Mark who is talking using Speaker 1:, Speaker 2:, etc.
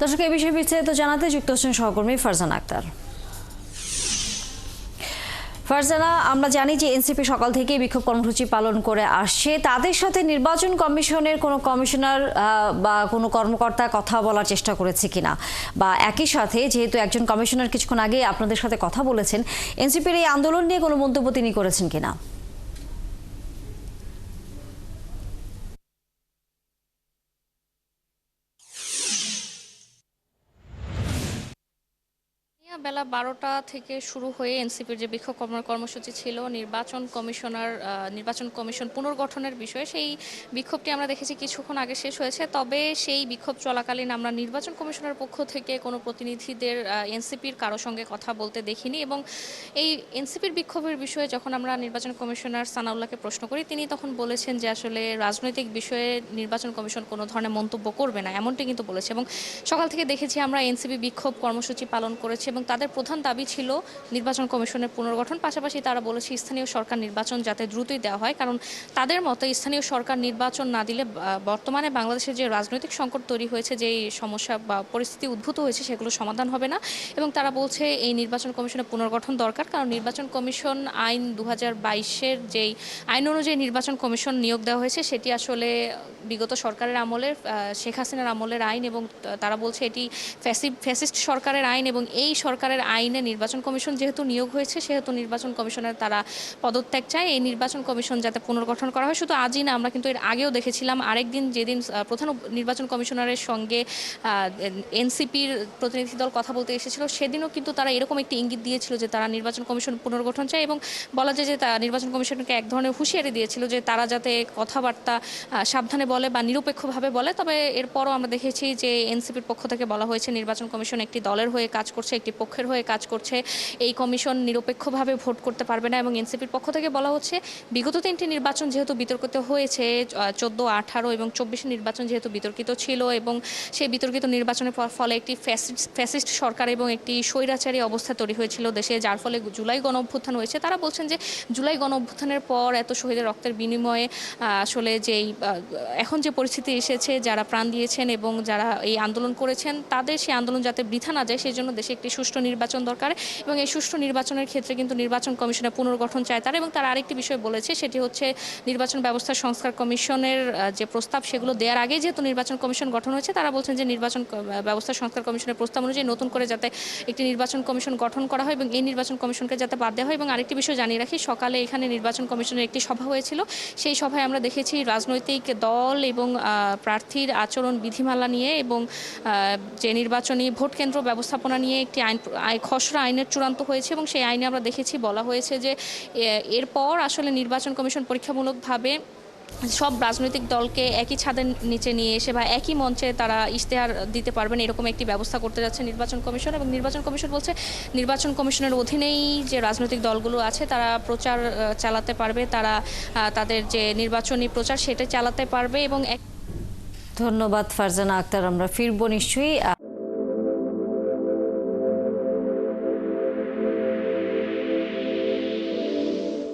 Speaker 1: দর্শক এই বিষয়ে বিস্তারিত জানাতে যুক্ত হচ্ছেন সহকর্মী ফারজানা আক্তার। ফারজানা, আমরা জানি যে এনসিপি সকাল থেকে বিক্ষোভ কর্মসূচি পালন করে আসছে। তাদের সাথে নির্বাচন কমিশনের কোনো কমিশনার বা কোনো কর্মকর্তা কথা বলার চেষ্টা করেছে কিনা, বা একই সাথে যেহেতু একজন কমিশনার কিছুক্ষণ আগে আপনাদের সাথে কথা বলেছেন, এনসিপির এই আন্দোলন নিয়ে কোনো মন্তব্য তিনি করেছেন কিনা?
Speaker 2: বেলা 12টা থেকে শুরু হয়ে এনসিপির যে বিক্ষোভ কর্মসূচি ছিল নির্বাচন কমিশন পুনর্গঠনের বিষয়ে, সেই বিক্ষোভটি আমরা দেখেছি কিছুক্ষণ আগে শেষ হয়েছে। তবে সেই বিক্ষোভ চলাকালীন আমরা নির্বাচন কমিশনের পক্ষ থেকে কোনো প্রতিনিধিদের এনসিপির কারো সঙ্গে কথা বলতে দেখিনি। এবং এই এনসিপির বিক্ষোভের বিষয়ে যখন আমরা নির্বাচন কমিশনার সানাউল্লাহকে প্রশ্ন করি, তিনি তখন বলেছেন যে আসলে রাজনৈতিক বিষয়ে নির্বাচন কমিশন কোনো ধরনের মন্তব্য করবে না, এমনটি কিন্তু বলেছে। এবং সকাল থেকে দেখেছি আমরা এনসিপি বিক্ষোভ কর্মসূচি পালন করেছে এবং তাদের প্রধান দাবি ছিল নির্বাচন কমিশনের পুনর্গঠন। পাশাপাশি তারা বলেছে স্থানীয় সরকার নির্বাচন যাতে দ্রুতই দেওয়া হয়, কারণ তাদের মতে স্থানীয় সরকার নির্বাচন না দিলে বর্তমানে বাংলাদেশের যে রাজনৈতিক সংকট তৈরি হয়েছে, যে সমস্যা বা পরিস্থিতি উদ্ভূত হয়েছে, সেগুলো সমাধান হবে না। এবং তারা বলছে এই নির্বাচন কমিশনের পুনর্গঠন দরকার, কারণ নির্বাচন কমিশন আইন 2022-এর যেই আইন অনুযায়ী নির্বাচন কমিশন নিয়োগ দেওয়া হয়েছে, সেটি আসলে বিগত সরকারের আমলের, শেখ হাসিনার আমলের আইন। এবং তারা বলছে এটি ফ্যাসিস্ট সরকারের আইন, এবং এই সরকারের আইনে নির্বাচন কমিশন যেহেতু নিয়োগ হয়েছে, সেহেতু নির্বাচন কমিশনের তারা পদত্যাগ চায়। এই নির্বাচন কমিশন যাতে পুনর্গঠন করা হয়। শুধু আজই না, আমরা কিন্তু এর আগেও দেখেছিলাম। আরেকদিন যেদিন প্রধান নির্বাচন কমিশনারের সঙ্গে এনসিপির প্রতিনিধি দল কথা বলতে এসেছিল, সেদিনও কিন্তু তারা এরকম একটি ইঙ্গিত দিয়েছিল যে তারা নির্বাচন কমিশন পুনর্গঠন চায়। এবং বলা যায় যে নির্বাচন কমিশনকে এক ধরনের হুঁশিয়ারি দিয়েছিল যে তারা যাতে কথাবার্তা সাবধানে বলে বা নিরপেক্ষভাবে বলে। তবে এরপরও আমরা দেখেছি যে এনসিপির পক্ষ থেকে বলা হয়েছে নির্বাচন কমিশন একটি দলের হয়ে কাজ করছে, একটি পক্ষের হয়ে কাজ করছে। এই কমিশন নিরপেক্ষভাবে ভোট করতে পারবে না। এবং এনসিপির পক্ষ থেকে বলা হচ্ছে বিগত 3টি নির্বাচন যেহেতু বিতর্কিত হয়েছে, 14, 18 এবং 24 নির্বাচন যেহেতু বিতর্কিত ছিল, এবং সেই বিতর্কিত নির্বাচনের ফলে একটি ফ্যাসিস্ট সরকার এবং একটি স্বৈরাচারী অবস্থা তৈরি হয়েছিল দেশে, যার ফলে জুলাই গণ অভ্যুত্থান হয়েছে। তারা বলছেন যে জুলাই গণ অভ্যুত্থানের পর এত শহীদের রক্তের বিনিময়ে আসলে যেই এখন যে পরিস্থিতি এসেছে, যারা প্রাণ দিয়েছেন এবং যারা এই আন্দোলন করেছেন, তাদের সেই আন্দোলন যাতে বৃথা না যায়, সেই জন্য দেশে একটি সুষ্ঠু নির্বাচন দরকার। এবং এই সুষ্ঠু নির্বাচনের ক্ষেত্রে কিন্তু নির্বাচন কমিশনের পুনর্গঠন চায় তারা। এবং তারা আরেকটি বিষয় বলেছে, সেটি হচ্ছে নির্বাচন ব্যবস্থা সংস্কার কমিশনের যে প্রস্তাব, সেগুলো দেওয়ার আগে যেহেতু নির্বাচন কমিশন গঠন হয়েছে, তারা বলছেন যে নির্বাচন ব্যবস্থা সংস্কার কমিশনের প্রস্তাব অনুযায়ী নতুন করে যাতে একটি নির্বাচন কমিশন গঠন করা হয় এবং এই নির্বাচন কমিশনকে যাতে বাদ দেওয়া হয়। এবং আরেকটি বিষয় জানিয়ে রাখি, সকালে এখানে নির্বাচন কমিশনের একটি সভা হয়েছিল। সেই সভায় আমরা দেখেছি রাজনৈতিক দল এবং প্রার্থীর আচরণ বিধিমালা নিয়ে এবং যে নির্বাচনী ভোট কেন্দ্র ব্যবস্থাপনা নিয়ে একটি খসড়া আইনের চূড়ান্ত হয়েছে। এবং সেই আইনে আমরা দেখেছি বলা হয়েছে যে এরপর আসলে নির্বাচন কমিশন পরীক্ষামূলকভাবে সব রাজনৈতিক দলকে একই ছাদের নিচে নিয়ে এসে বা একই মঞ্চে তারা ইশতেহার দিতে পারবেন, এরকম একটি ব্যবস্থা করতে যাচ্ছে নির্বাচন কমিশন। এবং নির্বাচন কমিশন বলছে নির্বাচন কমিশনের অধীনেই যে রাজনৈতিক দলগুলো আছে তারা প্রচার চালাতে পারবে, তারা তাদের যে নির্বাচনী প্রচার সেটা চালাতে পারবে। এবং
Speaker 1: ধন্যবাদ ফারজানা আক্তার, আমরা ফিরবো নিশ্চয়ই।